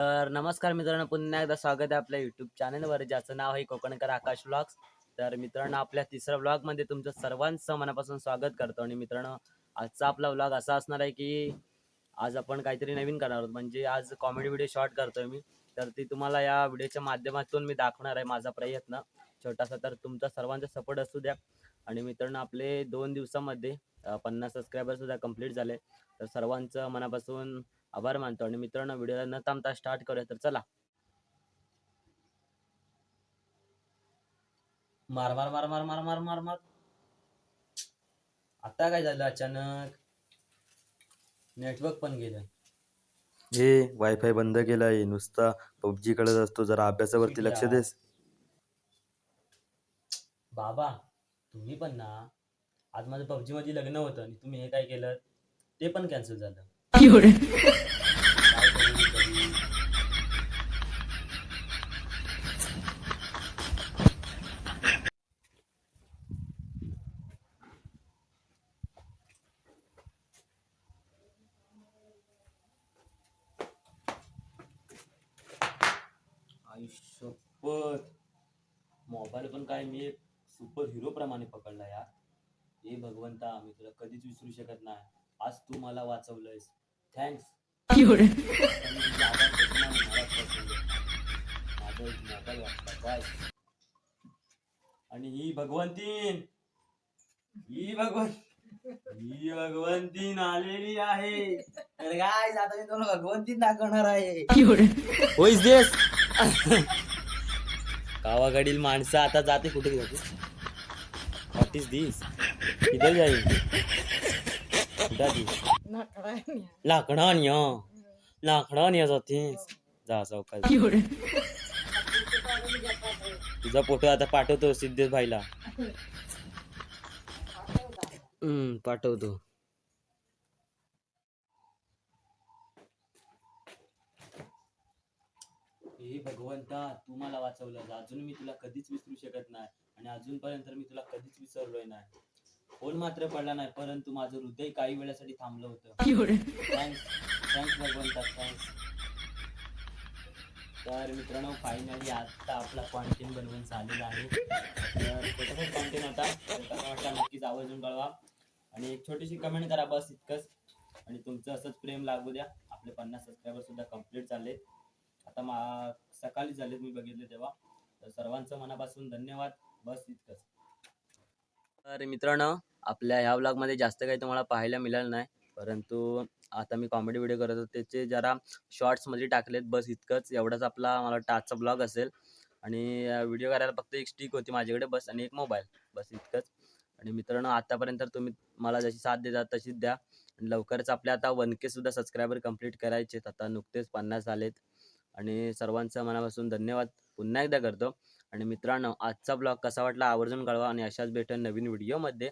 तर नमस्कार मित्रांनो, पुन्हा एकदा स्वागत आहे आपल्या यूट्यूब चॅनलवर, ज्याचं नाव आहे कोकणकर आकाश व्लॉग्स. तर मित्रांनो, आपल्या तिसऱ्या व्लॉगमध्ये तुमचं सर्वांचं मनापासून स्वागत करतो. आणि मित्रांनो, आजचा आपला व्लॉग असा असणार आहे की आज आपण काहीतरी नवीन करणार आहोत. म्हणजे आज कॉमेडी व्हिडिओ शॉर्ट करतोय मी. तर ती तुम्हाला या व्हिडिओच्या माध्यमातून मी दाखवणार आहे, माझा प्रयत्न छोटासा. तर तुमचा सर्वांचा सपोर्ट असू द्या. आणि मित्रांनो, आपले 2 दिवसामध्ये 50 सबस्क्रायबर सुद्धा कंप्लीट झाले. तर सर्वांचं मनापासून आभार मानतो. आणि मित्रांनो, व्हिडिओला न थांबता स्टार्ट करूया. तर चला. मार मार मार मार मार मार मार मार. आता काय झालं अचानक? नेटवर्क पण गेलं. हे वायफाय बंद केलाय, नुसता पबजी खेळत असतो. जरा अभ्यासावरती लक्ष यार देस. बाबा, तुम्ही पण ना, आज माझं पबजी मध्ये लग्न होतं आणि तुम्ही हे काय केलं, ते पण कॅन्सल झालं. काय करू मी तरी? आयुष्यभर मोबाईल पण काय मी एक सुपर हिरो प्रमाणे पकडला यार. हे भगवंता, मी तुला कधीच विसरू शकत नाही. आज तू मला वाचवलंयस. थँक्स. तुझे आभार कसं नाही मलाच कळतं. माझा एक मोबाईल वाचला काय. आणि ही भगवंतीन आलेली आहे. तर काय आता मी तुला भगवंतीन दाखवणार आहे. Who is this? गावाकडील माणसं आता जाते कुठे जाते? व्हॉट इज दिस? किधर जाईल? लाकडाने लाकडाने जाते. जा सावकाश. तुझा फोटो आता पाठवतो सिद्धेश भाईला. पाठवतो. हे भगवंता, तू मला वाचवलं. अजून मी तुला कधीच विसरू शकत नाही. आणि अजूनपर्यंत मी तुला कधीच विसरलोय नाही. फोन मात्र पडला नाही, परंतु माझं हृदय काही वेळासाठी थांबलं होतं. थँक्स. थँक्स भगवंता, थँक्स. तर मित्रांनो, फायनली आता आपला कॉन्टेंट बनवून झालेला आहे. तर छोटासा कॉन्टेंट होता. तर कसा वाटला नक्कीच आवर्जून कळवा. आणि एक छोटीशी कमेंट करा, बस इतकंच. आणि तुमचं असंच प्रेम लागू द्या. आपले 50 सबस्क्रायबर सुद्धा कंप्लीट झाले. आता सकाळी झालेत, मी बघितले तेव्हा. तर सर्वांचं मनापासून धन्यवाद. बस इतकंच. तर मित्रांनो, आपल्या ह्या व्लॉगमध्ये जास्त काही तुम्हाला पाहायला मिळालं नाही, परंतु आता मी कॉमेडी व्हिडिओ करत होतो, त्याचे जरा शॉर्ट्समध्ये टाकलेत. बस इतकंच. एवढाच आपला मला आजचा ब्लॉग असेल. आणि व्हिडिओ करायला फक्त एक स्टिक होती माझ्याकडे बस, आणि एक मोबाईल, बस इतकंच. आणि मित्रांनो, आतापर्यंत तुम्ही मला जशी साथ देतात तशीच द्या. आणि लवकरच आपल्या आता 1K सुद्धा सबस्क्रायबर कंप्लीट करायचे. आता नुकतेच 50 झालेत. आणि सर्वांचं मनापासून धन्यवाद पुन्हा एकदा करतो. आणि मित्रांनो, आजचा ब्लॉग कसा वाटला आवर्जून कळवा. आणि अशाच भेटून नवीन व्हिडिओमध्ये.